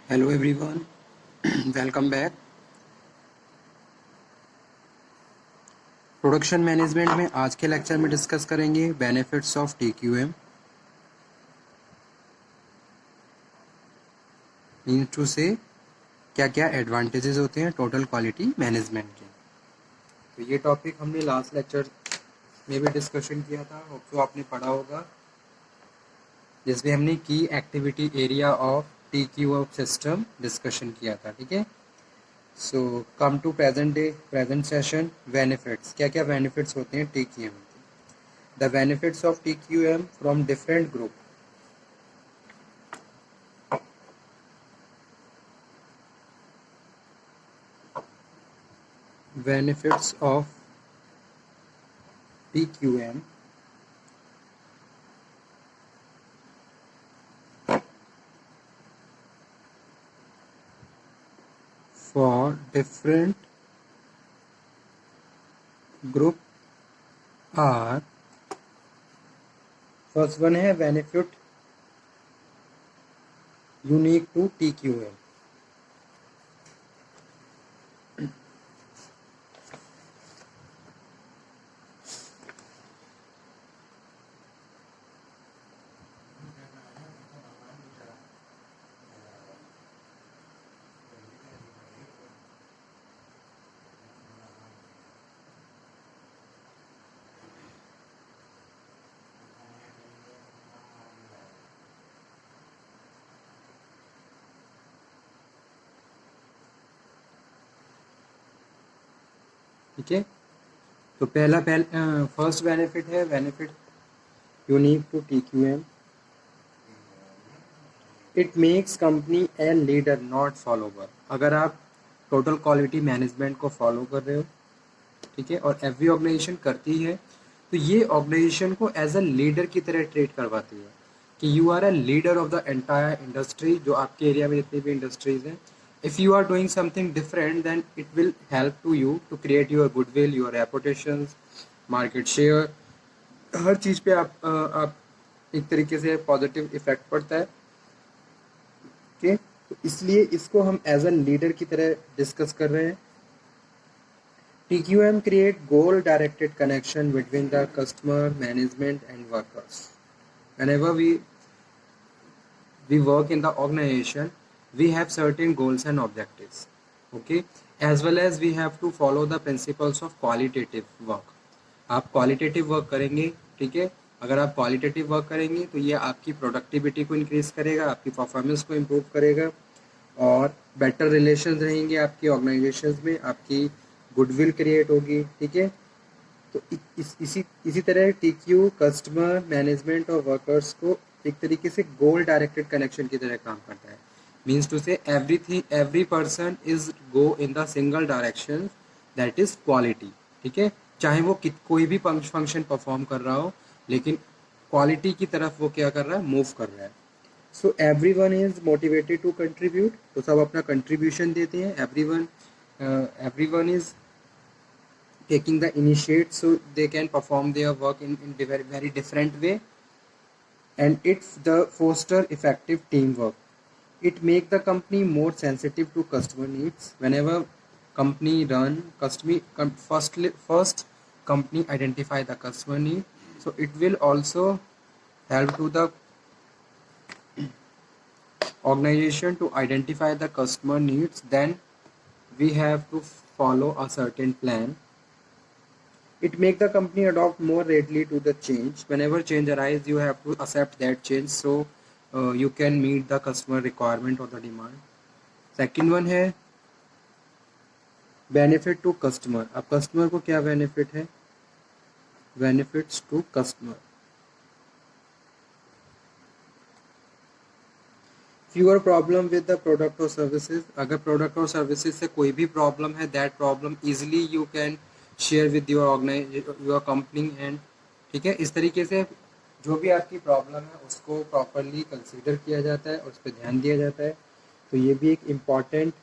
Hello everyone, welcome back. Production management में आज के लेक्चर में डिस्कस करेंगे benefits of TQM. Means to say क्या क्या एडवांटेजेस होते हैं टोटल क्वालिटी मैनेजमेंट के। तो ये टॉपिक हमने लास्ट लेक्चर में भी डिस्कशन किया था, होप सो आपने पढ़ा होगा, जिसमें हमने की activity area of TQM system discussion किया था। ठीक है, so come to present session. Benefits, क्या क्या बेनिफिट्स होते हैं TQM. The benefits of TQM from different group. Benefits of TQM for different group are, first one है benefit unique to TQM. ठीक है, तो पहला फर्स्ट बेनिफिट है benefit unique to TQM. It makes company a leader not follower. अगर आप total quality management को follow कर रहे हो, ठीक है, और एवरी ऑर्गेनाइजेशन करती है, तो ये ऑर्गेनाइजेशन को एज अ लीडर की तरह ट्रीट करवाती है कि you are a leader of the entire industry. जो आपके एरिया में जितनी भी इंडस्ट्रीज हैं, if you are doing something different, then it will help to you to create your goodwill, your reputation, market share, हर चीज़ पे आप एक तरीके से पॉजिटिव इफेक्ट पड़ता है. ओके, तो इसलिए इसको हम एज अ लीडर की तरह डिस्कस कर रहे हैं. TQM create goal-directed connection between the customer, management, and workers. Whenever we work in the organization, we have certain goals and objectives. Okay, as well as we have to follow the principles of qualitative work. आप qualitative work करेंगे, ठीक है. अगर आप qualitative work करेंगे तो ये आपकी productivity को increase करेगा, आपकी performance को improve करेगा, और better relations रहेंगे आपकी organizations में, आपकी गुडविल क्रिएट होगी. ठीक है, तो इसी तरह TQ कस्टमर, मैनेजमेंट और वर्कर्स को एक तरीके से गोल डायरेक्टेड कनेक्शन की तरह काम करता है. मीन्स टू से every person is go in the single direction, that is quality. ठीक है, चाहे वो कोई भी फंक्शन परफॉर्म कर रहा हो, लेकिन क्वालिटी की तरफ वो क्या कर रहा है, मूव कर रहा है. So everyone is motivated to contribute. तो सब अपना कंट्रीब्यूशन देते हैं. Everyone is taking the initiate, so they can perform their work in very, very different way, and it's the foster effective teamwork. It make the company more sensitive to customer needs. Whenever company run first company identify the customer need, so it will also help to the organization to identify the customer needs. Then we have to follow a certain plan. It make the company adopt more readily to the change. Whenever change arises, you have to accept that change, so you can meet the customer requirement or the demand. Second one है benefit to customer. अब customer को क्या benefit है? Benefits to customer. Fewer problem with the product or services. अगर product और services से कोई भी problem है, that problem easily you can share with your company and. ठीक है, इस तरीके से जो भी आपकी प्रॉब्लम है उसको प्रॉपरली कंसीडर किया जाता है और उस पर ध्यान दिया जाता है. तो ये भी एक इम्पॉर्टेंट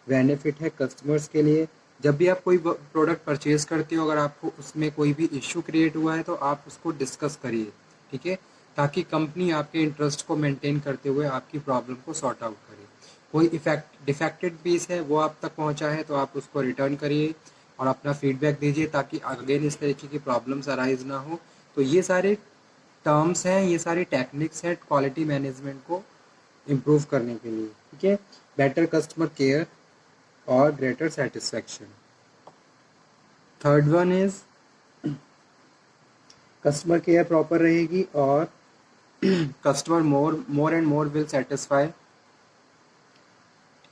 बेनिफिट है कस्टमर्स के लिए. जब भी आप कोई प्रोडक्ट परचेज करते हो, अगर आपको उसमें कोई भी इश्यू क्रिएट हुआ है तो आप उसको डिस्कस करिए. ठीक है, ताकि कंपनी आपके इंटरेस्ट को मेंटेन करते हुए आपकी प्रॉब्लम को सॉर्ट आउट करे. कोई डिफेक्टेड पीस है वो आप तक पहुंचा है तो आप उसको रिटर्न करिए और अपना फीडबैक दीजिए ताकि अगेन इस तरीके की प्रॉब्लम्स अराइज ना हो। तो ये सारे टर्म्स हैं, ये सारी टेक्निक्स हैं क्वालिटी मैनेजमेंट को इम्प्रूव करने के लिए, ठीक है। बेटर कस्टमर केयर और greater satisfaction. Third one is customer care proper रहेगी और customer more and more will satisfy,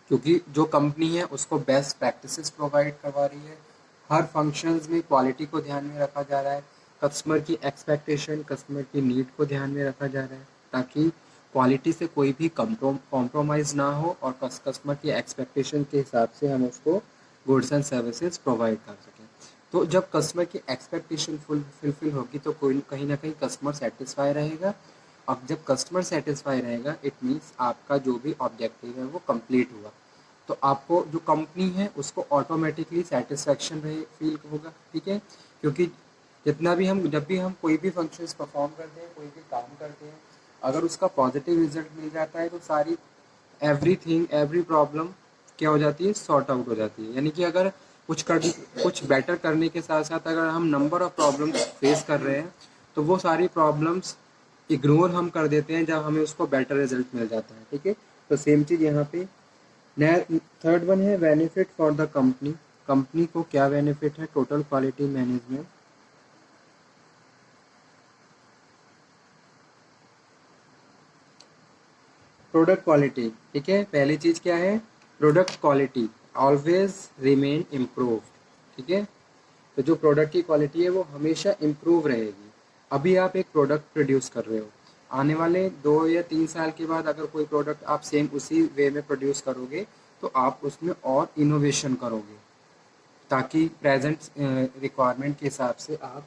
क्योंकि जो कंपनी है उसको बेस्ट प्रैक्टिसेस प्रोवाइड करवा रही है। हर फंक्शंस में क्वालिटी को ध्यान में रखा जा रहा है, कस्टमर की एक्सपेक्टेशन, कस्टमर की नीड को ध्यान में रखा जा रहा है ताकि क्वालिटी से कोई भी कॉम्प्रोमाइज़ ना हो और कस्टमर की एक्सपेक्टेशन के हिसाब से हम उसको गुड्स एंड सर्विसेज प्रोवाइड कर सकें। तो जब कस्टमर की एक्सपेक्टेशन फुलफिल होगी तो कोई कहीं ना कहीं कस्टमर सेटिस्फाई रहेगा। अब जब कस्टमर सेटिस्फाई रहेगा इट मीन्स आपका जो भी ऑब्जेक्टिव है वो कंप्लीट हुआ। तो आपको जो कंपनी है उसको ऑटोमेटिकली सेटिस्फैक्शन रहे फील होगा, ठीक है। क्योंकि जब भी हम कोई भी फंक्शंस परफॉर्म करते हैं, कोई भी काम करते हैं, अगर उसका पॉजिटिव रिजल्ट मिल जाता है तो सारी एवरी प्रॉब्लम क्या हो जाती है, सॉर्ट आउट हो जाती है। यानी कि अगर कुछ बेटर करने के साथ साथ अगर हम नंबर ऑफ प्रॉब्लम्स फेस कर रहे हैं तो वो सारी प्रॉब्लम्स इग्नोर हम कर देते हैं जब हमें उसको बेटर रिजल्ट मिल जाता है, ठीक है। तो सेम चीज़ यहाँ पे। थर्ड वन है benefit for the company. Company को क्या बेनिफिट है, total quality management. Product quality, ठीक है। पहली चीज़ क्या है, product quality always remain improve, ठीक है। तो जो प्रोडक्ट की क्वालिटी है वो हमेशा इम्प्रूव रहेगी। अभी आप एक प्रोडक्ट प्रोड्यूस कर रहे हो, आने वाले 2 या 3 साल के बाद अगर कोई प्रोडक्ट आप सेम उसी वे में प्रोड्यूस करोगे तो आप उसमें और इनोवेशन करोगे ताकि प्रेजेंट रिक्वायरमेंट के हिसाब से आप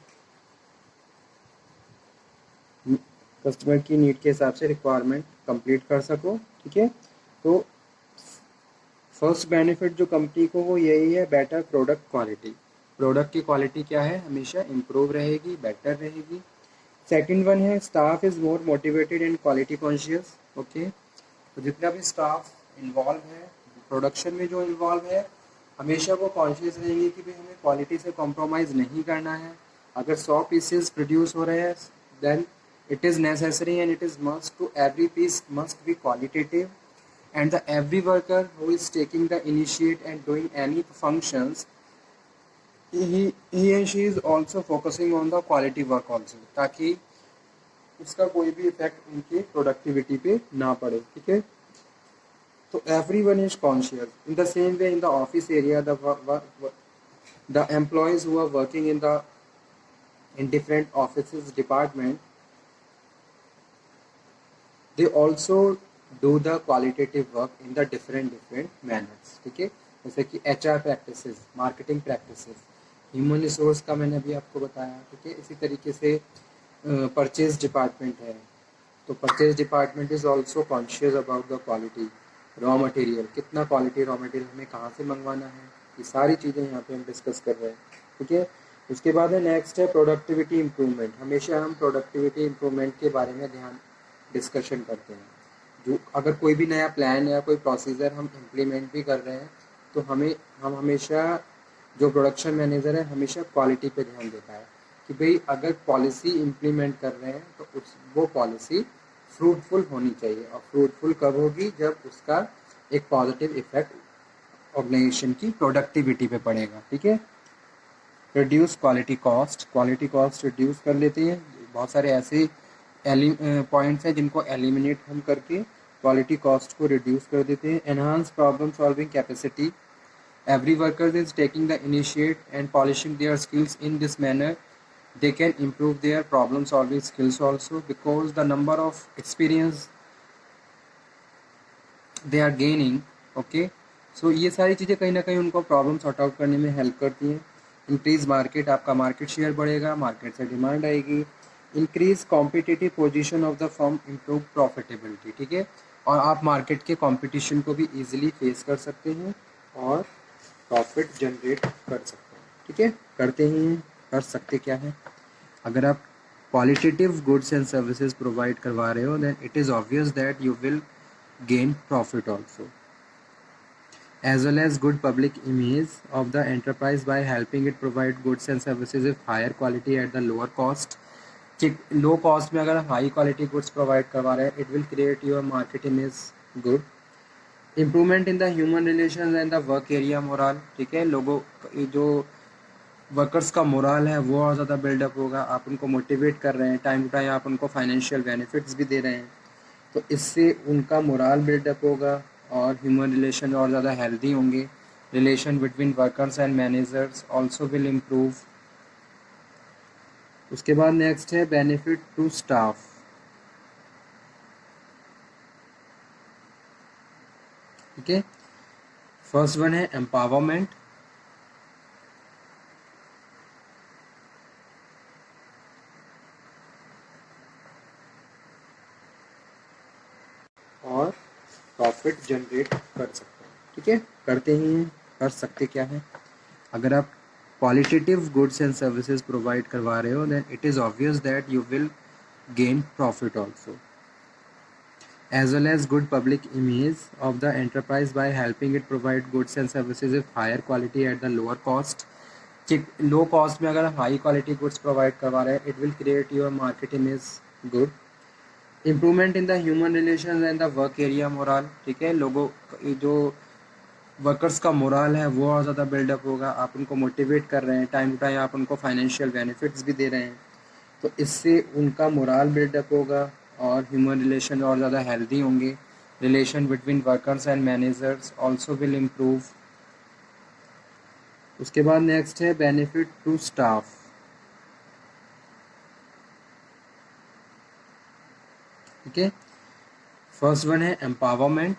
कस्टमर की नीड के हिसाब से रिक्वायरमेंट कंप्लीट कर सको, ठीक है। तो फर्स्ट बेनिफिट जो कंपनी को वो यही है, बेटर प्रोडक्ट क्वालिटी। प्रोडक्ट की क्वालिटी क्या है, हमेशा इम्प्रूव रहेगी, बेटर रहेगी। सेकंड वन है staff is more motivated and quality conscious, okay. तो जितना भी स्टाफ इन्वॉल्व है प्रोडक्शन में, जो इन्वॉल्व है, हमेशा वो कॉन्शियस रहेंगे कि भाई हमें क्वालिटी से कॉम्प्रोमाइज़ नहीं करना है। अगर 100 पीसेस प्रोड्यूस हो रहे हैं then it is necessary and it is must to every piece must be qualitative, and the every worker who is taking the initiate and doing any functions, he and she is also focusing on the quality work also, ताकि उसका कोई भी effect उनकी productivity पे ना पड़े, ठीक है। तो everyone is conscious in the same way in the office area, the employees who are working in different offices department, they also do the qualitative work in the different manners, ठीक है। जैसे कि HR practices, marketing practices, human resource का मैंने अभी आपको बताया, ठीक है। इसी तरीके से परचेज डिपार्टमेंट है, तो purchase department is also conscious about the quality. Raw material, कितना क्वालिटी रॉ मटेरियल हमें कहाँ से मंगवाना है, ये सारी चीज़ें यहाँ पे हम डिस्कस कर रहे हैं, ठीक है। उसके बाद है नेक्स्ट है प्रोडक्टिविटी इम्प्रूवमेंट। हमेशा हम प्रोडक्टिविटी इम्प्रूवमेंट के बारे में ध्यान डिस्कशन करते हैं। जो अगर कोई भी नया प्लान या कोई प्रोसीजर हम इम्प्लीमेंट भी कर रहे हैं तो हम हमेशा, जो प्रोडक्शन मैनेजर है, हमेशा क्वालिटी पे ध्यान देता है कि भाई अगर पॉलिसी इम्प्लीमेंट कर रहे हैं तो वो पॉलिसी फ्रूटफुल होनी चाहिए। और फ्रूटफुल कब होगी, जब उसका एक पॉजिटिव इफेक्ट ऑर्गेनाइजेशन की प्रोडक्टिविटी पे पड़ेगा, ठीक है। Reduce quality cost, quality cost reduce कर लेते हैं। बहुत सारे ऐसे पॉइंट्स हैं जिनको एलिमिनेट हम करके क्वालिटी कॉस्ट को रिड्यूस कर देते हैं। Enhance problem solving capacity, every worker is taking the initiate and polishing their skills in this manner, they can improve their problem solving skills also, because the number of experience they are gaining, okay। so ये सारी चीज़ें कहीं ना कहीं उनको problem sort out करने में help करती हैं। इंक्रीज मार्केट, आपका मार्केट शेयर बढ़ेगा, मार्केट से डिमांड आएगी। Increase competitive position of the firm, improve profitability, ठीक है। और आप मार्केट के कंपटीशन को भी इजीली फेस कर सकते हैं और प्रॉफिट जनरेट कर सकते हैं, ठीक है। करते ही हैं, कर सकते क्या है, अगर आप qualitative goods and services provide करवा रहे हो then it is obvious that you will gain profit also, as well as good public image of the enterprise by helping it provide goods and services with higher quality at the lower cost. Low cost में अगर high quality goods provide करवा रहे हैं, it will create your market image good. Improvement in the human relation and the work area moral. ठीक है, लोगों जो workers का मोरल है वो और ज़्यादा बिल्डअप होगा. आप उनको मोटिवेट कर रहे हैं, टाइम टू टाइम आप उनको फाइनेंशियल बेनिफिट्स भी दे रहे हैं, तो इससे उनका मोरल बिल्डअप होगा और ह्यूमन रिलेशन और ज़्यादा हेल्दी होंगे. Relation between workers and managers also will improve. उसके बाद नेक्स्ट है बेनिफिट टू स्टाफ. ठीक है, फर्स्ट वन है एम्पावरमेंट. और प्रॉफिट जनरेट कर सकते हैं. ठीक है, करते ही हैं. कर सकते क्या है, अगर आप qualitative goods and services provide करवा रहे हो, then it is obvious that you will gain profit also, as well as good public image of the enterprise by helping it provide goods and services with higher quality at the lower cost. Low cost में अगर high quality goods provide करवा रहे हैं, it will create your market image good. Improvement in the human relation and the work area moral. ठीक है, लोगों जो workers का मोरल है वो और ज़्यादा बिल्डअप होगा. आप उनको मोटिवेट कर रहे हैं, टाइम टू टाइम आप उनको फाइनेंशियल बेनिफिट्स भी दे रहे हैं, तो इससे उनका मोरल बिल्डअप होगा और ह्यूमन रिलेशन और ज़्यादा हेल्दी होंगे. Relation between workers and managers also will improve. उसके बाद नेक्स्ट है बेनिफिट टू स्टाफ. ठीक है, फर्स्ट वन है एम्पावरमेंट.